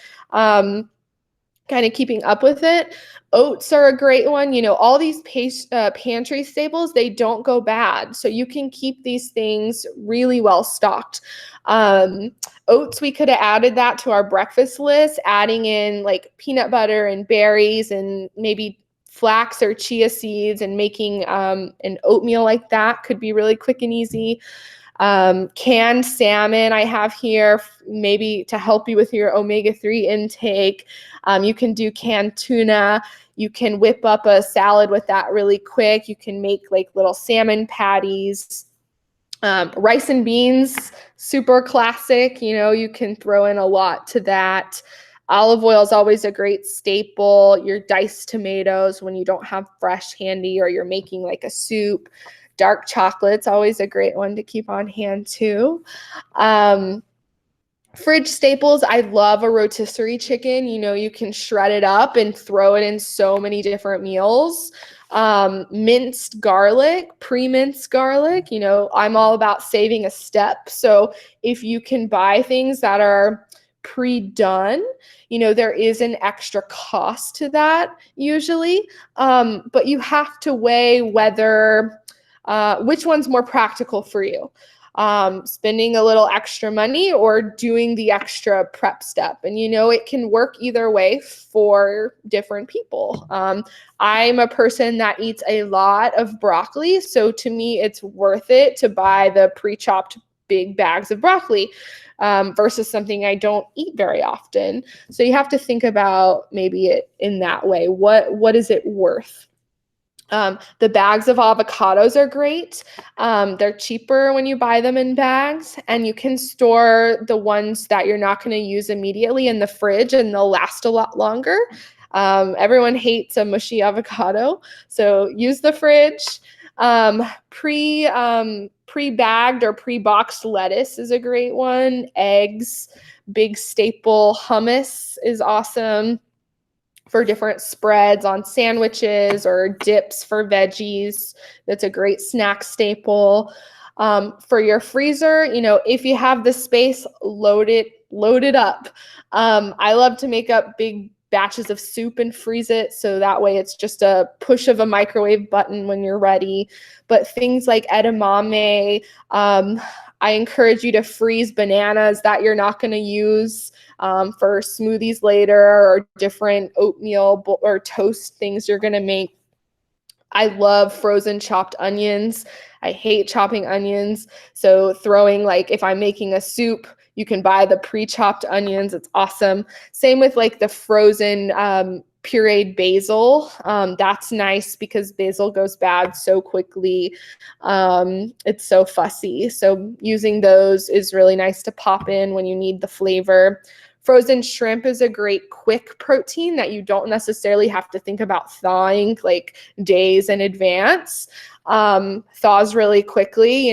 kind of keeping up with it. Oats are a great one. All these pantry staples, they don't go bad. So you can keep these things really well stocked. Oats, we could have added that to our breakfast list, adding in like peanut butter and berries and maybe flax or chia seeds, and making an oatmeal like that could be really quick and easy. Canned salmon I have here, maybe to help you with your omega-3 intake. You can do canned tuna. You can whip up a salad with that really quick. You can make like little salmon patties. Rice and beans, super classic. You can throw in a lot to that. Olive oil is always a great staple. Your diced tomatoes when you don't have fresh handy or you're making like a soup. Dark chocolate's always a great one to keep on hand too. Fridge staples, I love a rotisserie chicken. You can shred it up and throw it in so many different meals. Minced garlic, pre-minced garlic, I'm all about saving a step. So if you can buy things that are pre-done, there is an extra cost to that usually, but you have to weigh whether which one's more practical for you. Spending a little extra money or doing the extra prep step. And it can work either way for different people. I'm a person that eats a lot of broccoli. So to me, it's worth it to buy the pre-chopped big bags of broccoli versus something I don't eat very often. So you have to think about maybe it in that way. What is it worth? The bags of avocados are great. They're cheaper when you buy them in bags, and you can store the ones that you're not going to use immediately in the fridge, and they'll last a lot longer. Everyone hates a mushy avocado, so use the fridge. Pre-bagged or pre-boxed lettuce is a great one. Eggs, big staple. Hummus is awesome for different spreads on sandwiches or dips for veggies. That's a great snack staple. For your freezer, if you have the space, load it up. I love to make up big batches of soup and freeze it, so that way it's just a push of a microwave button when you're ready. But things like edamame, I encourage you to freeze bananas that you're not going to use for smoothies later, or different oatmeal or toast things you're going to make. I love frozen chopped onions. I hate chopping onions. So throwing, like, if I'm making a soup, you can buy the pre-chopped onions. It's awesome. Same with like the frozen pureed basil. That's nice because basil goes bad so quickly. It's so fussy. So using those is really nice to pop in when you need the flavor. Frozen shrimp is a great quick protein that you don't necessarily have to think about thawing like days in advance. Thaws really quickly.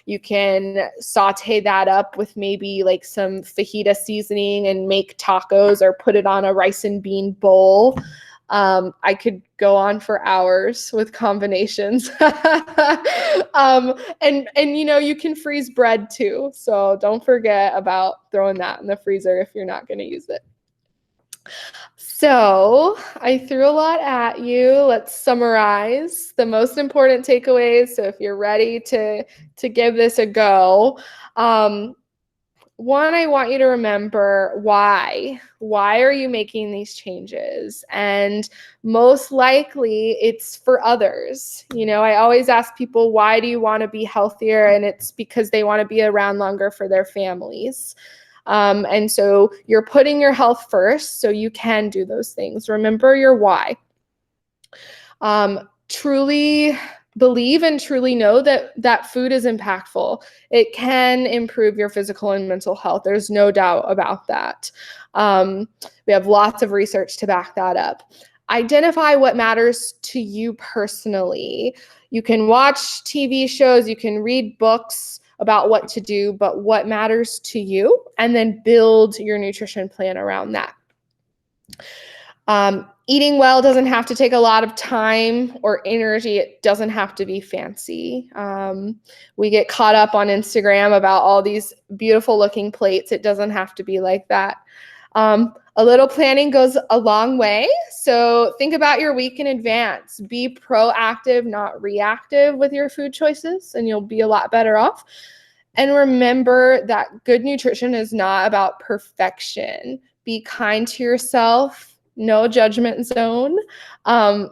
You can saute that up with maybe like some fajita seasoning and make tacos, or put it on a rice and bean bowl. I could go on for hours with combinations. And you can freeze bread too. So don't forget about throwing that in the freezer if you're not going to use it. So I threw a lot at you. Let's summarize the most important takeaways. So if you're ready to give this a go, one, I want you to remember why. Why are you making these changes? And most likely it's for others. I always ask people, why do you want to be healthier? And it's because they want to be around longer for their families. And so you're putting your health first so you can do those things. Remember your why. Truly believe and truly know that food is impactful. It can improve your physical and mental health. There's no doubt about that. We have lots of research to back that up. Identify what matters to you personally. You can watch TV shows, you can read books about what to do, but what matters to you, and then build your nutrition plan around that. Eating well doesn't have to take a lot of time or energy. It doesn't have to be fancy. We get caught up on Instagram about all these beautiful looking plates. It doesn't have to be like that. A little planning goes a long way. So think about your week in advance. Be proactive, not reactive with your food choices, and you'll be a lot better off. And remember that good nutrition is not about perfection. Be kind to yourself, no judgment zone.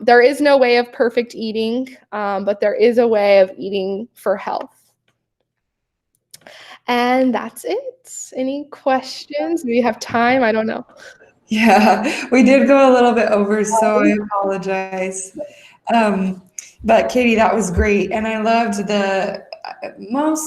There is no way of perfect eating, but there is a way of eating for health. And that's it. Any questions? Do we have time? I don't know. Yeah, we did go a little bit over, so I apologize. But Katie, that was great. And I loved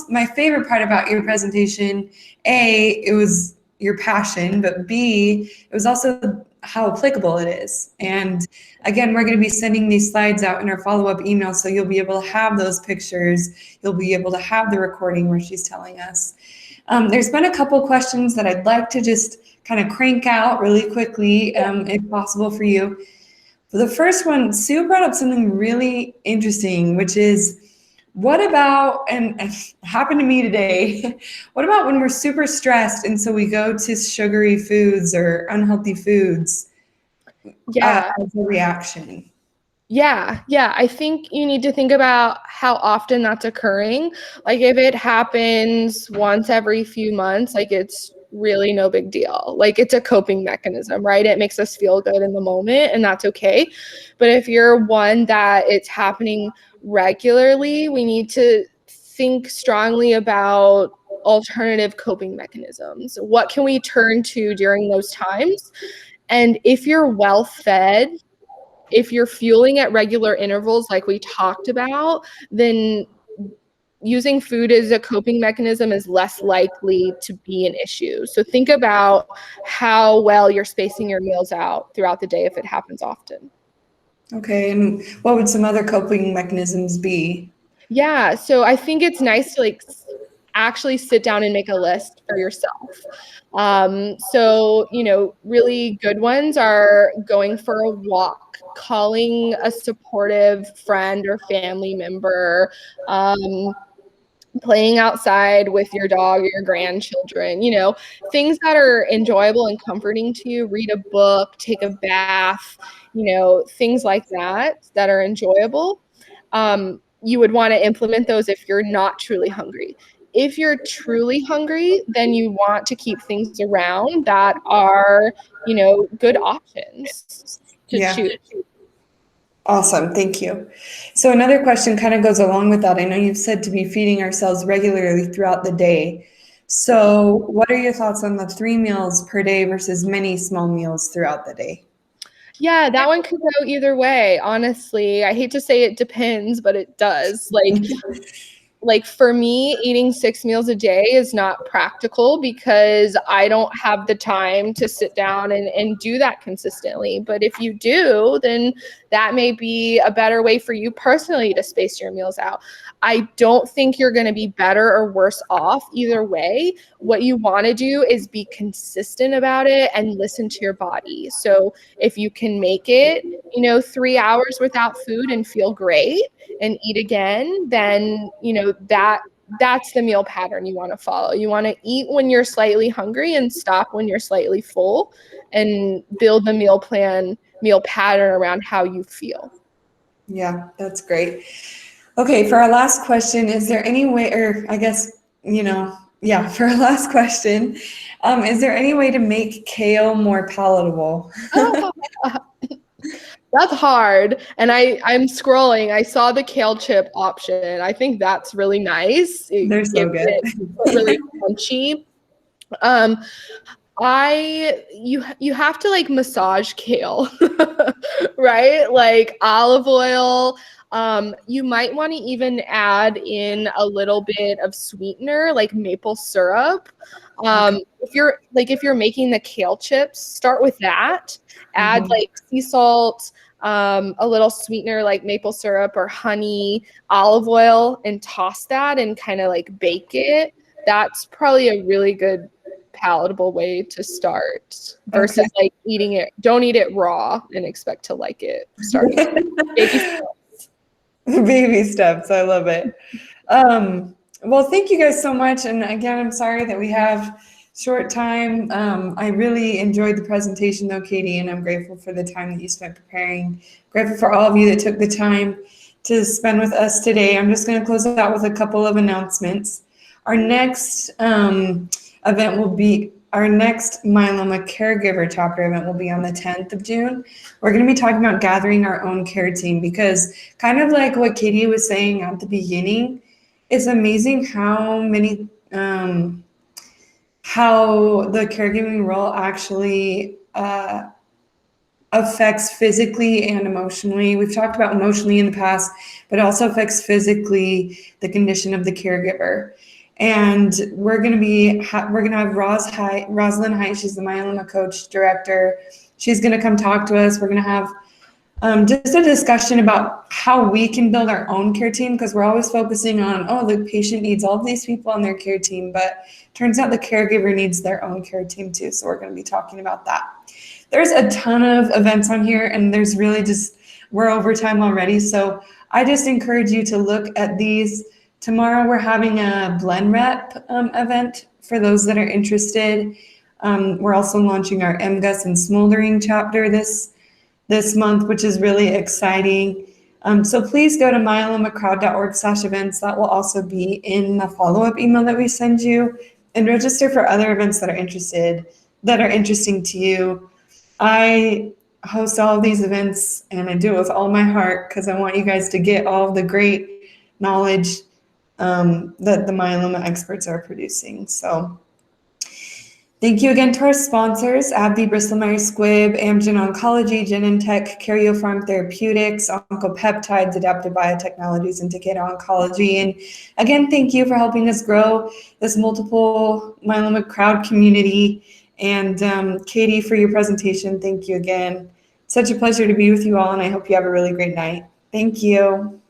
my favorite part about your presentation. A, it was your passion, but B, it was also how applicable it is. And again, we're going to be sending these slides out in our follow-up email, so you'll be able to have those pictures. You'll be able to have the recording where she's telling us. There's been a couple questions that I'd like to just kind of crank out really quickly, if possible for you. For the first one, Sue brought up something really interesting, which is, what about, and it happened to me today, what about when we're super stressed and so we go to sugary foods or unhealthy foods as a reaction? Yeah. I think you need to think about how often that's occurring. Like if it happens once every few months, like it's really no big deal. Like it's a coping mechanism, right? It makes us feel good in the moment and that's okay. But if you're one that it's happening regularly, we need to think strongly about alternative coping mechanisms. What can we turn to during those times? And if you're well fed, if you're fueling at regular intervals like we talked about, then using food as a coping mechanism is less likely to be an issue. So think about how well you're spacing your meals out throughout the day if it happens often. Okay, and what would some other coping mechanisms be? Yeah, so I think it's nice to actually sit down and make a list for yourself. So, really good ones are going for a walk, calling a supportive friend or family member, playing outside with your dog or your grandchildren, things that are enjoyable and comforting to you. Read a book, take a bath, things like that are enjoyable. You would want to implement those if you're not truly hungry. If you're truly hungry, then you want to keep things around that are, good options to choose. Awesome, thank you. So another question kind of goes along with that. I know you've said to be feeding ourselves regularly throughout the day. So what are your thoughts on the 3 meals per day versus many small meals throughout the day? Yeah, that one could go either way, honestly. I hate to say it depends, but it does. Like for me, eating 6 meals a day is not practical because I don't have the time to sit down and do that consistently. But if you do, then that may be a better way for you personally to space your meals out. I don't think you're going to be better or worse off either way. What you want to do is be consistent about it and listen to your body. So if you can make it, 3 hours without food and feel great and eat again, then, that's the meal pattern you want to follow. You want to eat when you're slightly hungry and stop when you're slightly full and build the meal pattern around how you feel. Yeah, that's great. Okay, for our last question, is there any way, or I guess, for our last question, is there any way to make kale more palatable? That's hard. And I'm scrolling. I saw the kale chip option. I think that's really nice. They're so good. Really crunchy. You have to massage kale, right? Like olive oil. You might want to even add in a little bit of sweetener, like maple syrup. If you're making the kale chips, start with that. Add sea salt, a little sweetener like maple syrup or honey, olive oil, and toss that and kind of bake it. That's probably a really good palatable way to start versus eating it. Don't eat it raw and expect to like it. Starting baby steps. Baby steps. I love it. Well, thank you guys so much. And again, I'm sorry that we have short time. I really enjoyed the presentation though, Katie, and I'm grateful for the time that you spent preparing. Grateful for all of you that took the time to spend with us today. I'm just going to close out with a couple of announcements. Our next event will be our next Myeloma Caregiver chapter event will be on the 10th of June. We're going to be talking about gathering our own care team because kind of like what Katie was saying at the beginning, it's amazing how many how the caregiving role actually affects physically and emotionally. We've talked about emotionally in the past, but it also affects physically the condition of the caregiver. And we're going to have Rosalind Height. She's the myeloma coach director. She's going to come talk to us. We're going to have just a discussion about how we can build our own care team, because we're always focusing on, oh, the patient needs all of these people on their care team, but turns out the caregiver needs their own care team too. So we're going to be talking about that. There's a ton of events on here, and there's really we're over time already. So I just encourage you to look at these. Tomorrow we're having a blend rep event for those that are interested. We're also launching our MGUS and smoldering chapter this month, which is really exciting. So please go to myelomacrowd.org/events. That will also be in the follow-up email that we send you, and register for other events that are interesting to you. I host all of these events, and I do it with all my heart because I want you guys to get all the great knowledge that the myeloma experts are producing. So thank you again to our sponsors, AbbVie, Bristol Myers Squibb, Amgen Oncology, Genentech, Karyopharm Therapeutics, Oncopeptides, Adaptive Biotechnologies, and Takeda Oncology. And again, thank you for helping us grow this multiple myeloma crowd community. And Katie, for your presentation, thank you again. Such a pleasure to be with you all, and I hope you have a really great night. Thank you.